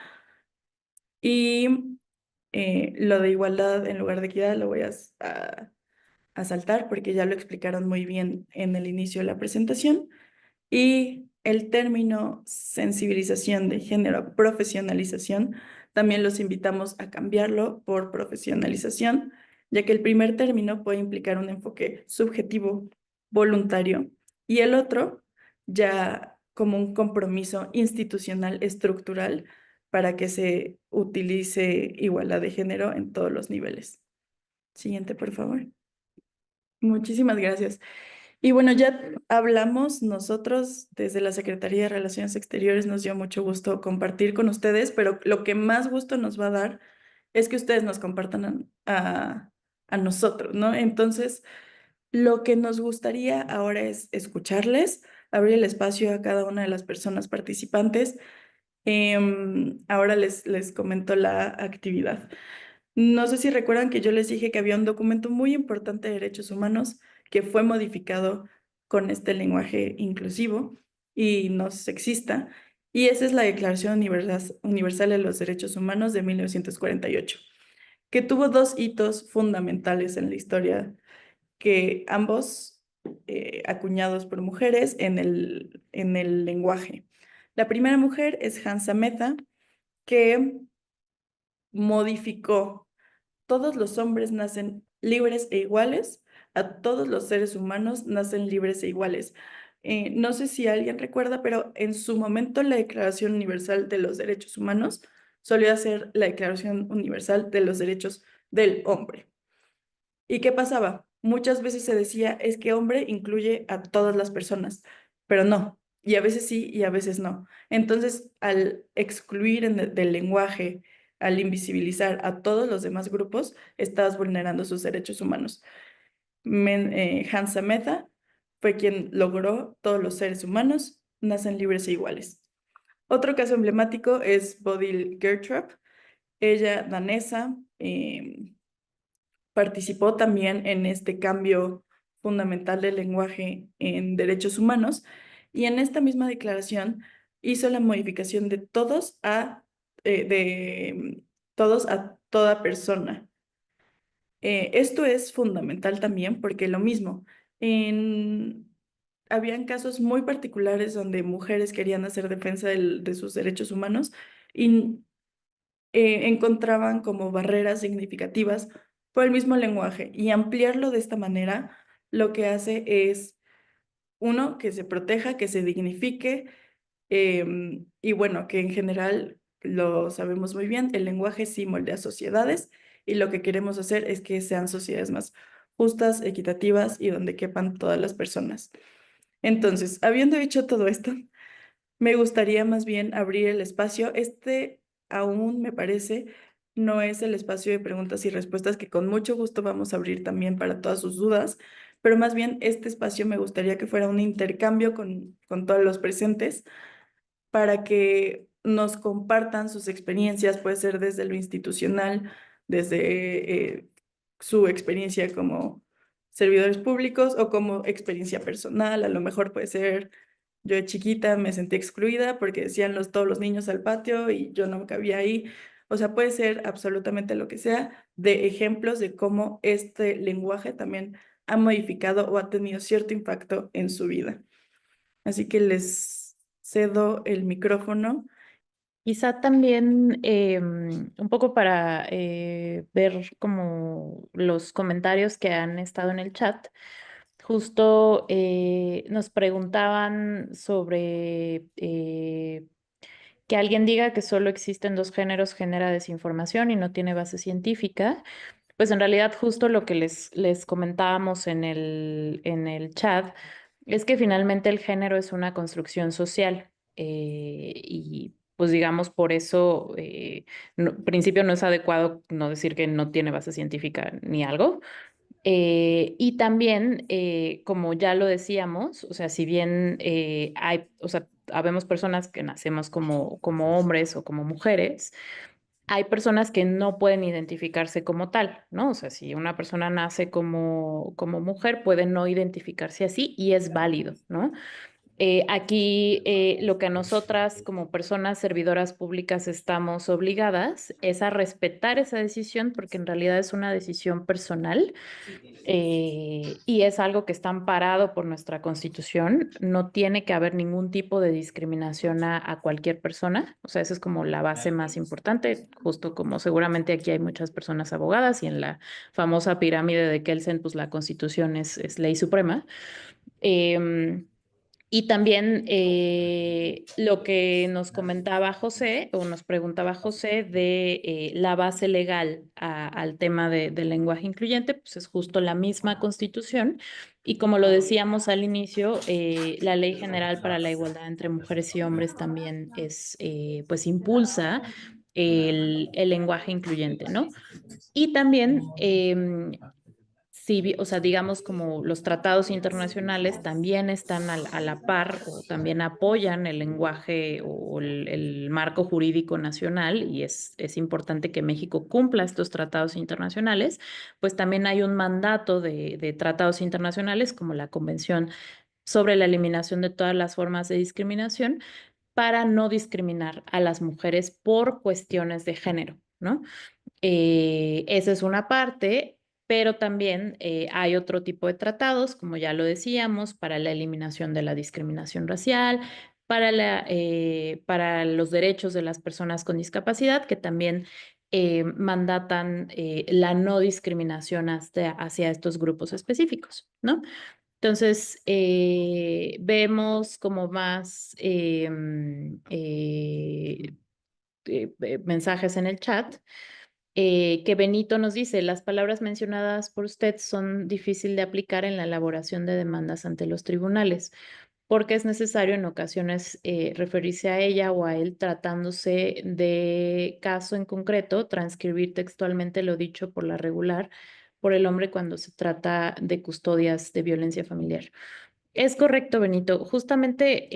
Y lo de igualdad en lugar de equidad lo voy a saltar porque ya lo explicaron muy bien en el inicio de la presentación. Y el término sensibilización de género, profesionalización, también los invitamos a cambiarlo por profesionalización, ya que el primer término puede implicar un enfoque subjetivo, voluntario, y el otro ya como un compromiso institucional estructural para que se utilice igualdad de género en todos los niveles. Siguiente, por favor. Muchísimas gracias. Y bueno, ya hablamos nosotros desde la Secretaría de Relaciones Exteriores, nos dio mucho gusto compartir con ustedes, pero lo que más gusto nos va a dar es que ustedes nos compartan a nosotros, ¿no? Entonces, lo que nos gustaría ahora es escucharles, abrir el espacio a cada una de las personas participantes. Ahora les comento la actividad. No sé si recuerdan que yo les dije que había un documento muy importante de derechos humanos que fue modificado con este lenguaje inclusivo y no sexista, y esa es la Declaración Universal de los Derechos Humanos de 1948, que tuvo dos hitos fundamentales en la historia, que ambos acuñados por mujeres en el lenguaje. La primera mujer es Hansa Mehta, que modificó: todos los hombres nacen libres e iguales, a todos los seres humanos nacen libres e iguales. No sé si alguien recuerda, pero en su momento la Declaración Universal de los Derechos Humanos solía ser la Declaración Universal de los Derechos del Hombre. ¿Y qué pasaba? muchas veces se decía, es que hombre incluye a todas las personas, pero no, y a veces sí y a veces no. Entonces, al excluir del lenguaje, al invisibilizar a todos los demás grupos, estás vulnerando sus derechos humanos. Hansa Mehta fue quien logró todos los seres humanos nacen libres e iguales. Otro caso emblemático es Bodil Gertrup, ella danesa, participó también en este cambio fundamental del lenguaje en derechos humanos y en esta misma declaración hizo la modificación de todos a toda persona. Esto es fundamental también porque lo mismo, habían casos muy particulares donde mujeres querían hacer defensa de sus derechos humanos y encontraban como barreras significativas por el mismo lenguaje y ampliarlo de esta manera lo que hace es, uno, que se proteja, que se dignifique y bueno, que en general lo sabemos muy bien, el lenguaje sí moldea sociedades y lo que queremos hacer es que sean sociedades más justas, equitativas y donde quepan todas las personas. Entonces, habiendo hecho todo esto, me gustaría más bien abrir el espacio. Este aún me parece no es el espacio de preguntas y respuestas que con mucho gusto vamos a abrir también para todas sus dudas, pero más bien este espacio me gustaría que fuera un intercambio con todos los presentes para que nos compartan sus experiencias, puede ser desde lo institucional, desde su experiencia como servidores públicos o como experiencia personal, a lo mejor puede ser yo de chiquita me sentí excluida porque decían todos los niños al patio y yo no me cabía ahí. O sea, puede ser absolutamente lo que sea de ejemplos de cómo este lenguaje también ha modificado o ha tenido cierto impacto en su vida. Así que les cedo el micrófono.
Quizá también un poco para ver como los comentarios que han estado en el chat. Justo nos preguntaban sobre que alguien diga que solo existen dos géneros genera desinformación y no tiene base científica. Pues en realidad justo lo que les comentábamos en el chat es que finalmente el género es una construcción social y pues digamos por eso en principio no es adecuado no decir que no tiene base científica ni algo. Y también, como ya lo decíamos, o sea, si bien hay, o sea, habemos personas que nacemos como hombres o como mujeres, hay personas que no pueden identificarse como tal, ¿no? O sea, si una persona nace como mujer, puede no identificarse así y es válido, ¿no? Aquí lo que a nosotras como personas servidoras públicas estamos obligadas es a respetar esa decisión porque en realidad es una decisión personal y es algo que está amparado por nuestra Constitución. No tiene que haber ningún tipo de discriminación a cualquier persona. O sea, esa es como la base más importante, justo como seguramente aquí hay muchas personas abogadas y en la famosa pirámide de Kelsen, pues la Constitución es ley suprema. Em, y también lo que nos comentaba José o nos preguntaba José de la base legal al tema del lenguaje incluyente, pues es justo la misma Constitución. Y como lo decíamos al inicio, la Ley General para la Igualdad entre Mujeres y Hombres también pues impulsa el lenguaje incluyente, ¿no? Y también sí, o sea, digamos como los tratados internacionales también están a la par o también apoyan el lenguaje o el marco jurídico nacional y es importante que México cumpla estos tratados internacionales, pues también hay un mandato de tratados internacionales como la Convención sobre la Eliminación de todas las formas de discriminación para no discriminar a las mujeres por cuestiones de género, ¿no? Esa es una parte, pero también hay otro tipo de tratados, como ya lo decíamos, para la eliminación de la discriminación racial, para los derechos de las personas con discapacidad, que también mandatan la no discriminación hacia estos grupos específicos, ¿no? Entonces, vemos como más mensajes en el chat. que Benito nos dice, las palabras mencionadas por usted son difíciles de aplicar en la elaboración de demandas ante los tribunales, porque es necesario en ocasiones referirse a ella o a él tratándose de caso en concreto, transcribir textualmente lo dicho por la regular por el hombre cuando se trata de custodias de violencia familiar. Es correcto, Benito. Justamente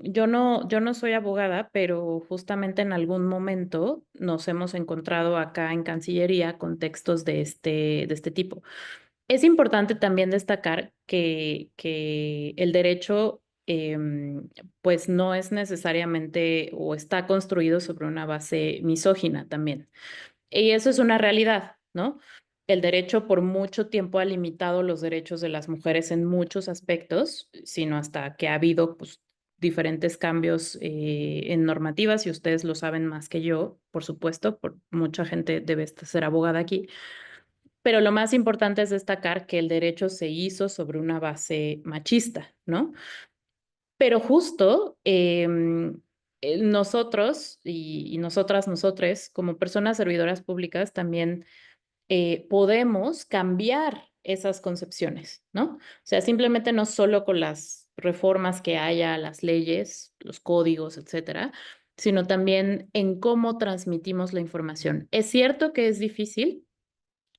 yo no soy abogada, pero justamente en algún momento nos hemos encontrado acá en Cancillería con textos de este tipo. Es importante también destacar que el derecho pues no es necesariamente o está construido sobre una base misógina también. Y eso es una realidad, ¿no? El derecho por mucho tiempo ha limitado los derechos de las mujeres en muchos aspectos, sino hasta que ha habido pues, diferentes cambios en normativas, y ustedes lo saben más que yo, por supuesto, por mucha gente debe ser abogada aquí. Pero lo más importante es destacar que el derecho se hizo sobre una base machista, ¿no? Pero justo nosotros y nosotras, nosotres, como personas servidoras públicas, también podemos cambiar esas concepciones, ¿no? O sea, simplemente no solo con las reformas que haya a las leyes, los códigos, etcétera, sino también en cómo transmitimos la información. Es cierto que es difícil.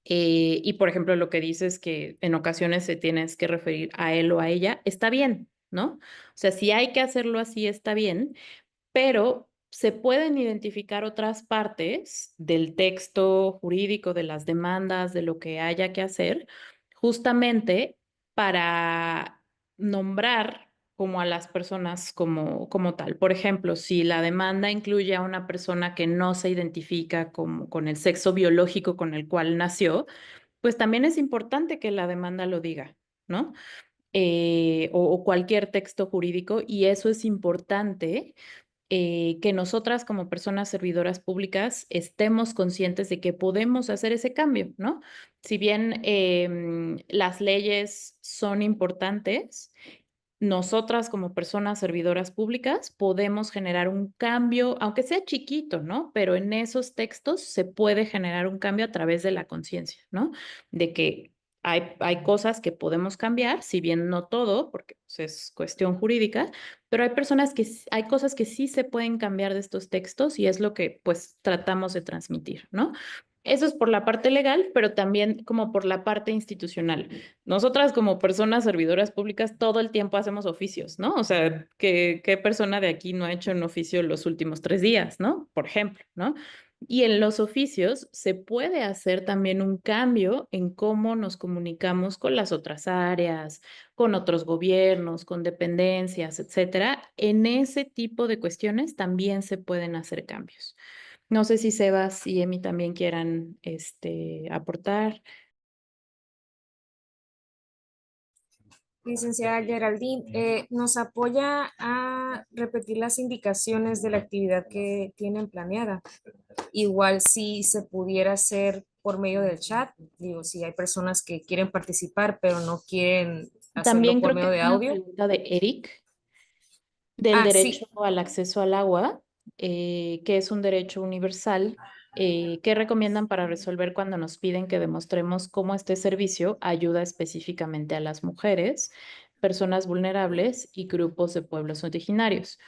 Y por ejemplo, lo que dices que en ocasiones se tienes que referir a él o a ella, está bien, ¿no? O sea, si hay que hacerlo así, está bien, pero se pueden identificar otras partes del texto jurídico, de las demandas, de lo que haya que hacer, justamente para nombrar como a las personas como tal. Por ejemplo, si la demanda incluye a una persona que no se identifica con el sexo biológico con el cual nació, pues también es importante que la demanda lo diga, ¿no? O cualquier texto jurídico, y eso es importante que nosotras como personas servidoras públicas estemos conscientes de que podemos hacer ese cambio, ¿no? Si bien las leyes son importantes, nosotras como personas servidoras públicas podemos generar un cambio, aunque sea chiquito, ¿no? Pero en esos textos se puede generar un cambio a través de la conciencia, ¿no? De que hay cosas que podemos cambiar, si bien no todo, porque pues, es cuestión jurídica, pero hay personas hay cosas que sí se pueden cambiar de estos textos y es lo que pues tratamos de transmitir, ¿no? Eso es por la parte legal, pero también como por la parte institucional. Nosotras como personas servidoras públicas todo el tiempo hacemos oficios, ¿no? O sea, ¿qué persona de aquí no ha hecho un oficio los últimos 3 días, ¿no? Por ejemplo, ¿no? Y en los oficios se puede hacer también un cambio en cómo nos comunicamos con las otras áreas, con otros gobiernos, con dependencias, etcétera. En ese tipo de cuestiones también se pueden hacer cambios. No sé si Sebas y Emi también quieran aportar.
Licenciada Geraldine, ¿nos apoya a repetir las indicaciones de la actividad que tienen planeada? Igual si se pudiera hacer por medio del chat, digo, si hay personas que quieren participar pero no quieren hacerlo
También
por
creo
medio
que
de
hay una
audio.
pregunta de Eric del
Sí,
derecho al acceso al agua, que es un derecho universal. ¿Qué recomiendan para resolver cuando nos piden que demostremos cómo este servicio ayuda específicamente a las mujeres, personas vulnerables y grupos de pueblos originarios?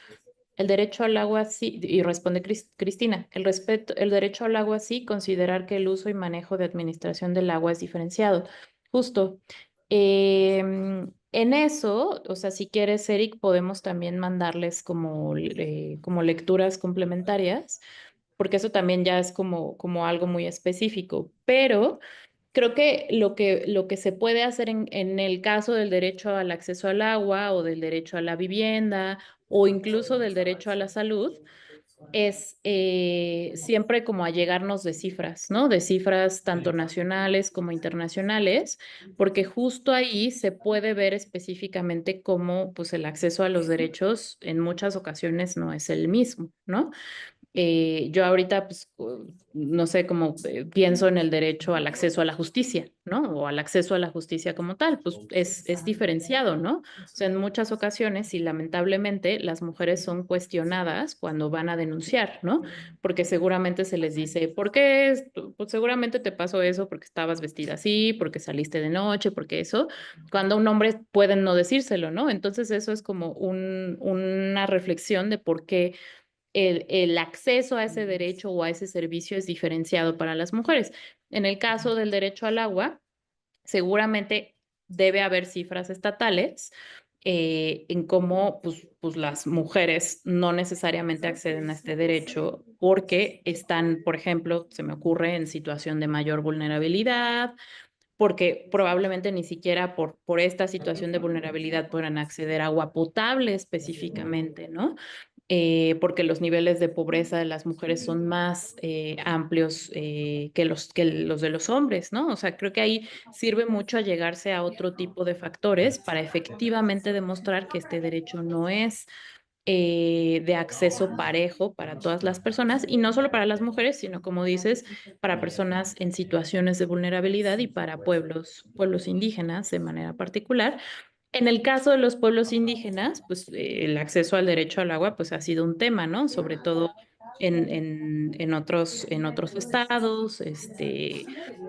El derecho al agua sí, y responde Cristina, el derecho al agua sí, considerar que el uso y manejo de administración del agua es diferenciado. Justo. En eso, o sea, si quieres, Eric, podemos también mandarles como lecturas complementarias, porque eso también ya es como algo muy específico. Pero creo que lo que se puede hacer en el caso del derecho al acceso al agua o del derecho a la vivienda o incluso del derecho a la salud es siempre como allegarnos de cifras, ¿no? De cifras tanto nacionales como internacionales, porque justo ahí se puede ver específicamente cómo pues el acceso a los derechos en muchas ocasiones no es el mismo, ¿no? Yo ahorita, pues, no sé, cómo pienso en el derecho al acceso a la justicia, ¿no? O al acceso a la justicia como tal, pues es diferenciado, ¿no? O sea, en muchas ocasiones y lamentablemente las mujeres son cuestionadas cuando van a denunciar, ¿no? Porque seguramente se les dice, ¿por qué? Pues seguramente te pasó eso porque estabas vestida así, porque saliste de noche, porque eso, cuando un hombre pueden no decírselo, ¿no? Entonces eso es como una reflexión de por qué el acceso a ese derecho o a ese servicio es diferenciado para las mujeres. En el caso del derecho al agua, seguramente debe haber cifras estatales en cómo pues las mujeres no necesariamente acceden a este derecho porque están, por ejemplo, se me ocurre en situación de mayor vulnerabilidad, porque probablemente ni siquiera por esta situación de vulnerabilidad puedan acceder a agua potable específicamente, ¿no? Porque los niveles de pobreza de las mujeres son más amplios que los de los hombres, ¿no? O sea, creo que ahí sirve mucho a llegarse a otro tipo de factores para efectivamente demostrar que este derecho no es de acceso parejo para todas las personas y no solo para las mujeres, sino como dices, para personas en situaciones de vulnerabilidad y para pueblos indígenas de manera particular. En el caso de los pueblos indígenas, pues el acceso al derecho al agua pues ha sido un tema, ¿no? Sobre todo en otros estados,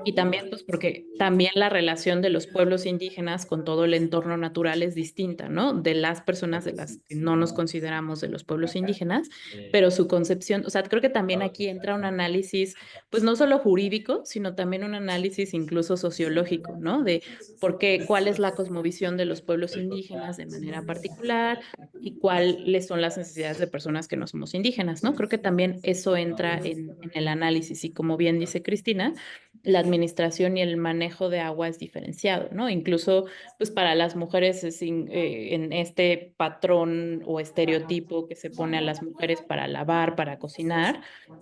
y también pues porque también la relación de los pueblos indígenas con todo el entorno natural es distinta, ¿no? De las personas de las que no nos consideramos de los pueblos indígenas, pero su concepción, o sea, creo que también aquí entra un análisis, pues no solo jurídico, sino también un análisis incluso sociológico, ¿no? De cuál es la cosmovisión de los pueblos indígenas de manera particular y cuáles son las necesidades de personas que no somos indígenas, ¿no? Creo que también eso entra en el análisis y como bien dice Cristina, la administración y el manejo de agua es diferenciado, ¿no? Incluso, pues para las mujeres en este patrón o estereotipo que se pone a las mujeres para lavar, para cocinar,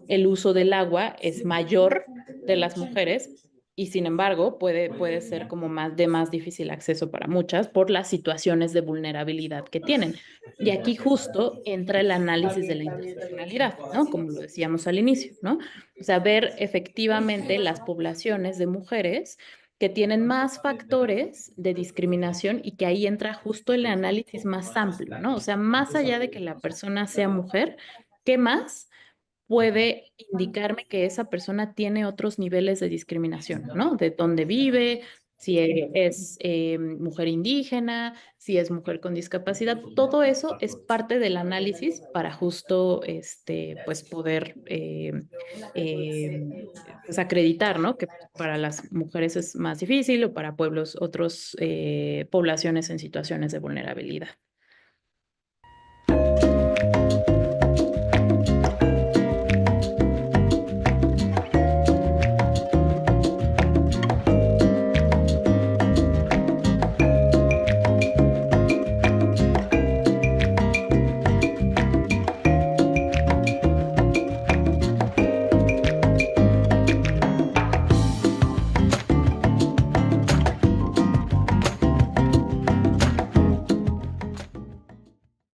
el uso del agua es mayor de las mujeres y sin embargo puede ser como más difícil acceso para muchas por las situaciones de vulnerabilidad que tienen. Y aquí justo entra el análisis de la interseccionalidad, ¿no? Como lo decíamos al inicio, ¿no? O sea, ver efectivamente las poblaciones de mujeres que tienen más factores de discriminación y que ahí entra justo el análisis más amplio, ¿no? O sea, más allá de que la persona sea mujer, ¿qué más puede indicarme que esa persona tiene otros niveles de discriminación, ¿no? De dónde vive, si es mujer indígena, si es mujer con discapacidad, todo eso es parte del análisis para justo, pues poder pues acreditar, ¿no? Que para las mujeres es más difícil o para pueblos, otros poblaciones en situaciones de vulnerabilidad.